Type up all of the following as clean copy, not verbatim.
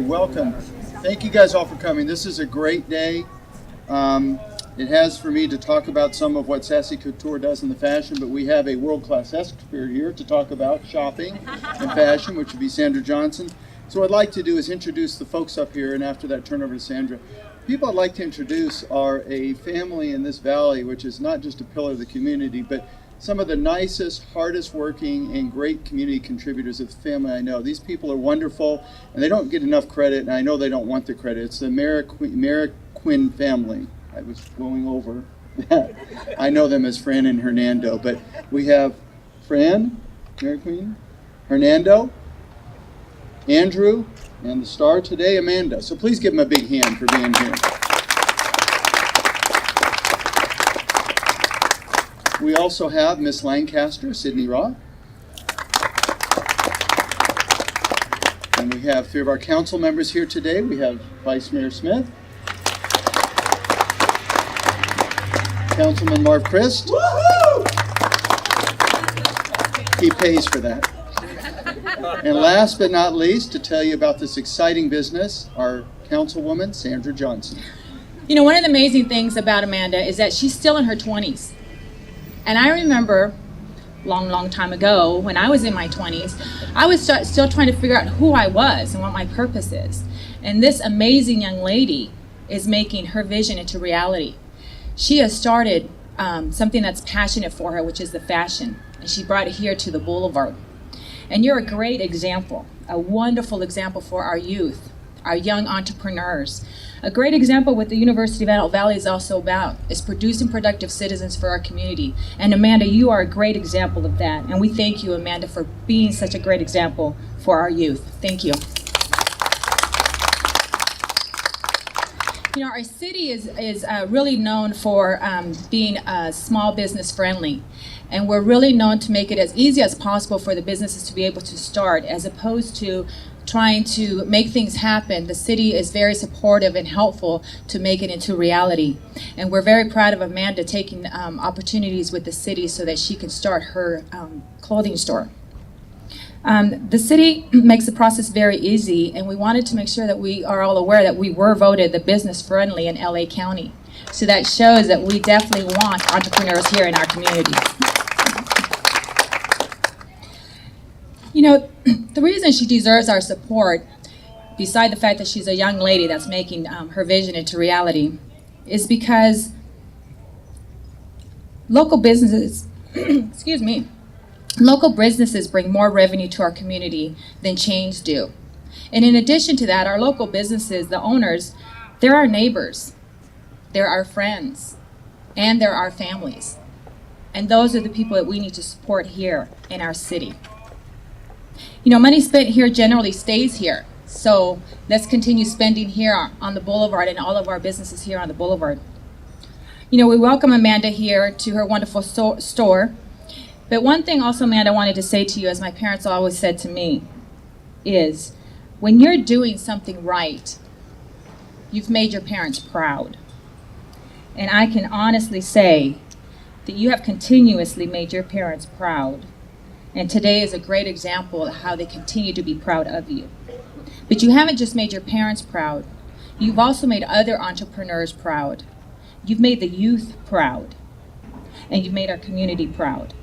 welcome. Thank you guys all for coming. This is a great day. It has for me to talk about some of what Sassy Couture does in the fashion, but we have a world-class expert here to talk about shopping and fashion, which would be Sandra Johnson. So what I'd like to do is introduce the folks up here, and after that turn over to Sandra. People I'd like to introduce are a family in this valley, which is not just a pillar of the community, but some of the nicest, hardest working, and great community contributors of the family I know. These people are wonderful, and they don't get enough credit, and I know they don't want the credit. It's the Marroquin family. I was going over that. I know them as Fran and Hernando, but we have Fran, Marroquin, Hernando, Andrew, and the star today, Amanda. So please give them a big hand for being here. We also have Miss Lancaster, Sydney Roth. And we have three of our council members here today. We have Vice Mayor Smith, Councilman Marv Christ. Woo-hoo! He pays for that. And last but not least, to tell you about this exciting business, our councilwoman, Sandra Johnson. You know, one of the amazing things about Amanda is that she's still in her 20s. And I remember long time ago when I was in my 20s, I was still trying to figure out who I was and what my purpose is. And this amazing young lady is making her vision into reality. She has started something that's passionate for her, which is the fashion. And she brought it here to the boulevard. And you're a great example, a wonderful example for our youth, our young entrepreneurs. A great example what the University of Antelope Valley is also about is producing productive citizens for our community. And Amanda, you are a great example of that. And we thank you, Amanda, for being such a great example for our youth. Thank you. You know, our city is really known for being small business friendly. And we're really known to make it as easy as possible for the businesses to be able to start, as opposed to trying to make things happen. The city is very supportive and helpful to make it into reality. And we're very proud of Amanda taking opportunities with the city so that she can start her clothing store. The city makes the process very easy, and we wanted to make sure that we are all aware that we were voted the business friendly in LA County. So that shows that we definitely want entrepreneurs here in our community. You know, the reason she deserves our support, beside the fact that she's a young lady that's making her vision into reality, is because local businesses, excuse me, local businesses bring more revenue to our community than chains do. And in addition to that, our local businesses, the owners, they're our neighbors, they're our friends, and they're our families. And those are the people that we need to support here in our city. You know, money spent here generally stays here. So let's continue spending here on the boulevard and all of our businesses here on the boulevard. You know, we welcome Amanda here to her wonderful store. But one thing also, Amanda, I wanted to say to you, as my parents always said to me, is when you're doing something right, you've made your parents proud. And I can honestly say that you have continuously made your parents proud. And today is a great example of how they continue to be proud of you. But you haven't just made your parents proud. You've also made other entrepreneurs proud. You've made the youth proud. And you've made our community proud.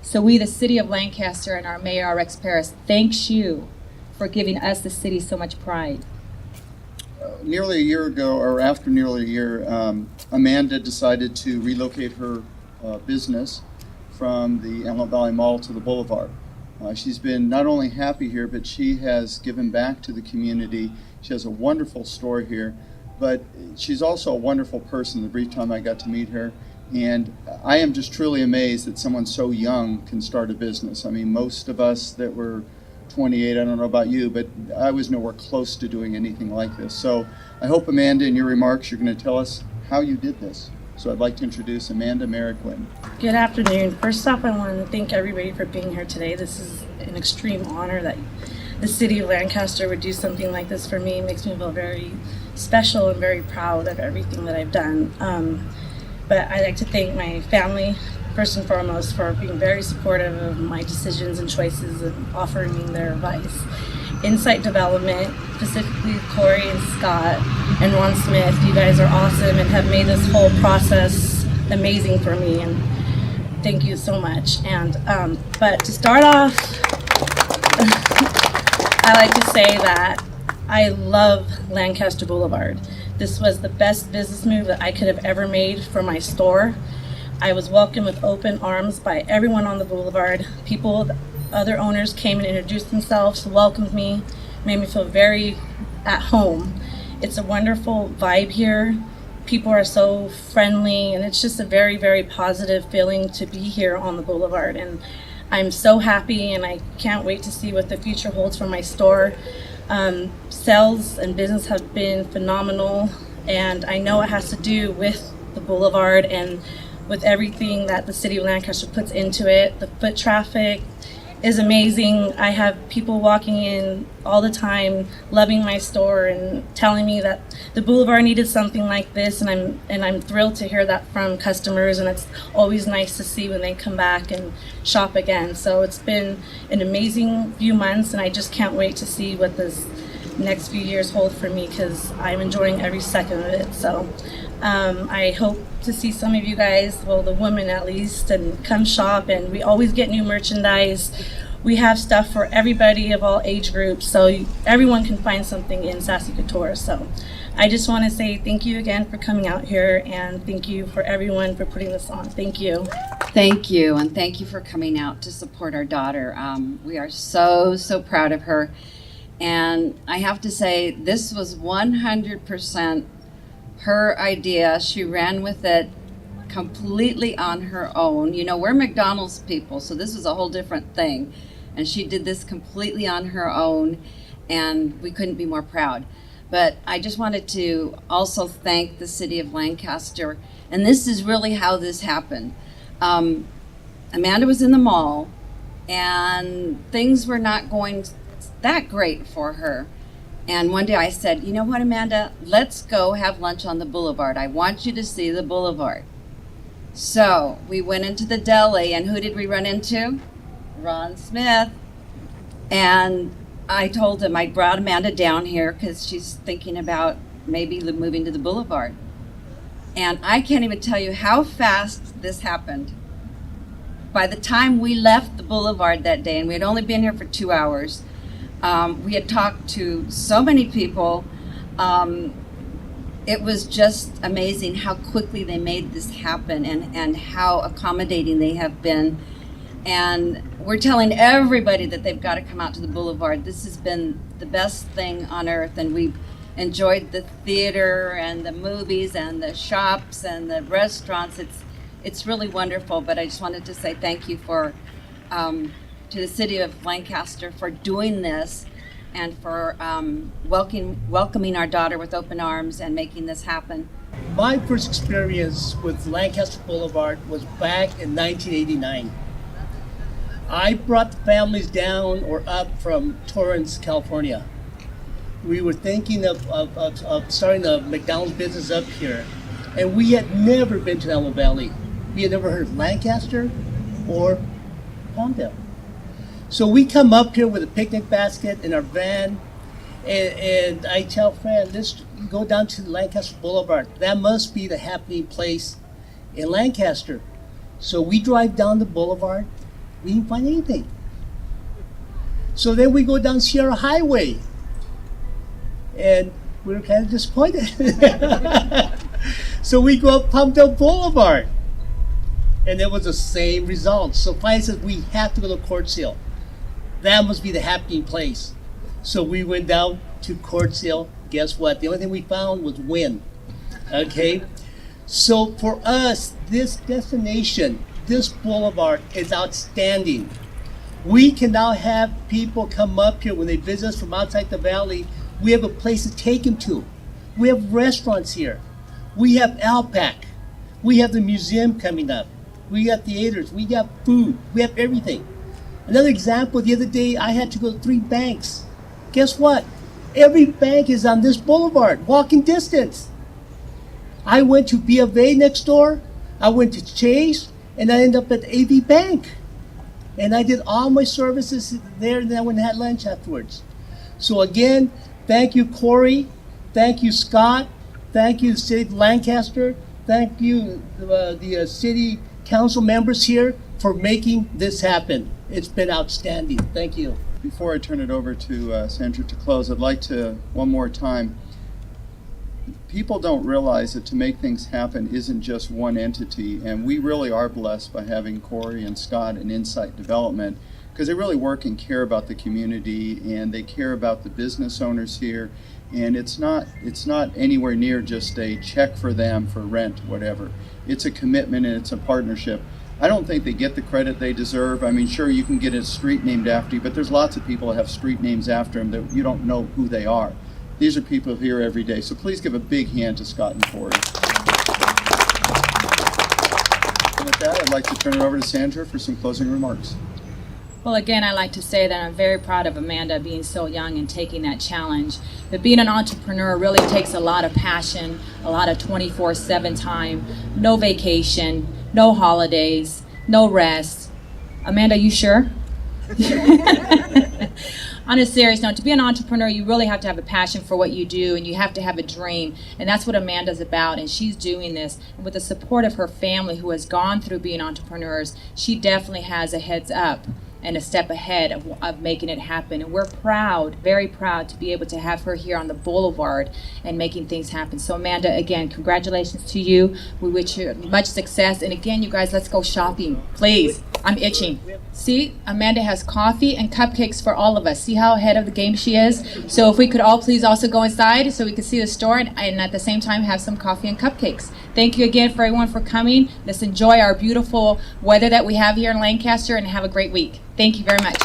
So we, the city of Lancaster, and our mayor, Rex Paris, thanks you for giving us, the city, so much pride. Nearly a year ago, or after nearly a year, Amanda decided to relocate her business from the Antelope Valley Mall to the Boulevard. She's been not only happy here, but she has given back to the community. She has a wonderful store here, but she's also a wonderful person the brief time I got to meet her. And I am just truly amazed that someone so young can start a business. I mean, most of us that were 28, I don't know about you, but I was nowhere close to doing anything like this. So I hope, Amanda, in your remarks, you're going to tell us how you did this. So I'd like to introduce Amanda Marroquin. Good afternoon. First off, I wanted to thank everybody for being here today. This is an extreme honor that the city of Lancaster would do something like this for me. It makes me feel very special and very proud of everything that I've done. But I'd like to thank my family, first and foremost, for being very supportive of my decisions and choices and offering me their advice. Insight Development, specifically Corey and Scott and Ron Smith, you guys are awesome and have made this whole process amazing for me, and thank you so much. And but to start off, I like to say that I love Lancaster Boulevard. This was the best business move that I could have ever made for my store. I was welcomed with open arms by everyone on the boulevard. People, other owners came and introduced themselves, welcomed me, made me feel very at home. It's a wonderful vibe here. People are so friendly, and it's just a very, very positive feeling to be here on the boulevard. And I'm so happy, and I can't wait to see what the future holds for my store. Sales and business have been phenomenal, and I know it has to do with the boulevard and with everything that the city of Lancaster puts into it. The foot traffic is amazing. I have people walking in all the time, loving my store and telling me that the boulevard needed something like this, and I'm thrilled to hear that from customers, and it's always nice to see when they come back and shop again. So it's been an amazing few months, and I just can't wait to see what this next few years hold for me, because I'm enjoying every second of it. So I hope to see some of you guys, well, the women at least, and come shop. And we always get new merchandise. We have stuff for everybody of all age groups, so everyone can find something in Sassy Couture. So I just want to say thank you again for coming out here, and thank you for everyone for putting this on. Thank you. Thank you, and thank you for coming out to support our daughter. We are so proud of her. And I have to say, this was 100% her idea. She ran with it completely on her own. You know, we're McDonald's people, so this was a whole different thing. And she did this completely on her own, and we couldn't be more proud. But I just wanted to also thank the city of Lancaster. And this is really how this happened. Amanda was in the mall, and things were not going that great for her. And one day I said, you know what, Amanda, let's go have lunch on the boulevard. I want you to see the boulevard. So we went into the deli, and who did we run into? Ron Smith. And I told him I brought Amanda down here because she's thinking about maybe moving to the boulevard. And I can't even tell you how fast this happened. By the time we left the boulevard that day, and we had only been here for 2 hours, we had talked to so many people. It was just amazing how quickly they made this happen, and how accommodating they have been. And we're telling everybody that they've got to come out to the boulevard. This has been the best thing on earth, and we've enjoyed the theater and the movies and the shops and the restaurants. It's really wonderful. But I just wanted to say thank you for to the city of Lancaster for doing this, and for welcoming our daughter with open arms and making this happen. My first experience with Lancaster Boulevard was back in 1989. I brought the families down or up from Torrance, California. We were thinking of starting a McDonald's business up here, and we had never been to Alamo Valley. We had never heard of Lancaster or Palmdale. So we come up here with a picnic basket in our van, and I tell Fran, let's go down to Lancaster Boulevard. That must be the happening place in Lancaster. So we drive down the boulevard. We didn't find anything. So then we go down Sierra Highway, and we were kind of disappointed. So we go up Palmdale Boulevard, and it was the same result. So finally says, we have to go to Courtsville. That must be the happening place. So we went down to Courtsville. Guess what? The only thing we found was wind. Okay? So for us, this destination, this boulevard is outstanding. We can now have people come up here when they visit us from outside the valley. We have a place to take them to. We have restaurants here. We have Alpac. We have the museum coming up. We got theaters. We got food. We have everything. Another example, the other day I had to go to 3 banks. Guess what? Every bank is on this boulevard, walking distance. I went to B of A next door. I went to Chase, and I ended up at AV Bank. And I did all my services there, and then I went and had lunch afterwards. So again, thank you, Corey. Thank you, Scott. Thank you, the City of Lancaster. Thank you, the City Council members here for making this happen. It's been outstanding. Thank you. Before I turn it over to Sandra to close, I'd like to, one more time, people don't realize that to make things happen isn't just one entity, and we really are blessed by having Corey and Scott and Insight Development, because they really work and care about the community, and they care about the business owners here, and it's not anywhere near just a check for them for rent, whatever. It's a commitment and it's a partnership. I don't think they get the credit they deserve. I mean, sure, you can get a street named after you, but there's lots of people that have street names after them that you don't know who they are. These are people here every day, so please give a big hand to Scott and Corey. And with that, I'd like to turn it over to Sandra for some closing remarks. Well, again, I'd like to say that I'm very proud of Amanda being so young and taking that challenge. But being an entrepreneur really takes a lot of passion, a lot of 24/7 time, no vacation, no holidays, no rest. Amanda, you sure? On a serious note, to be an entrepreneur, you really have to have a passion for what you do, and you have to have a dream, and that's what Amanda's about, and she's doing this. And with the support of her family who has gone through being entrepreneurs, she definitely has a heads up and a step ahead of making it happen. And we're proud, very proud, to be able to have her here on the boulevard and making things happen. So Amanda, again, congratulations to you. We wish you much success. And again, you guys, let's go shopping, please. I'm itching. See, Amanda has coffee and cupcakes for all of us. See how ahead of the game she is? So if we could all please also go inside so we could see the store and at the same time have some coffee and cupcakes. Thank you again for everyone for coming. Let's enjoy our beautiful weather that we have here in Lancaster and have a great week. Thank you very much.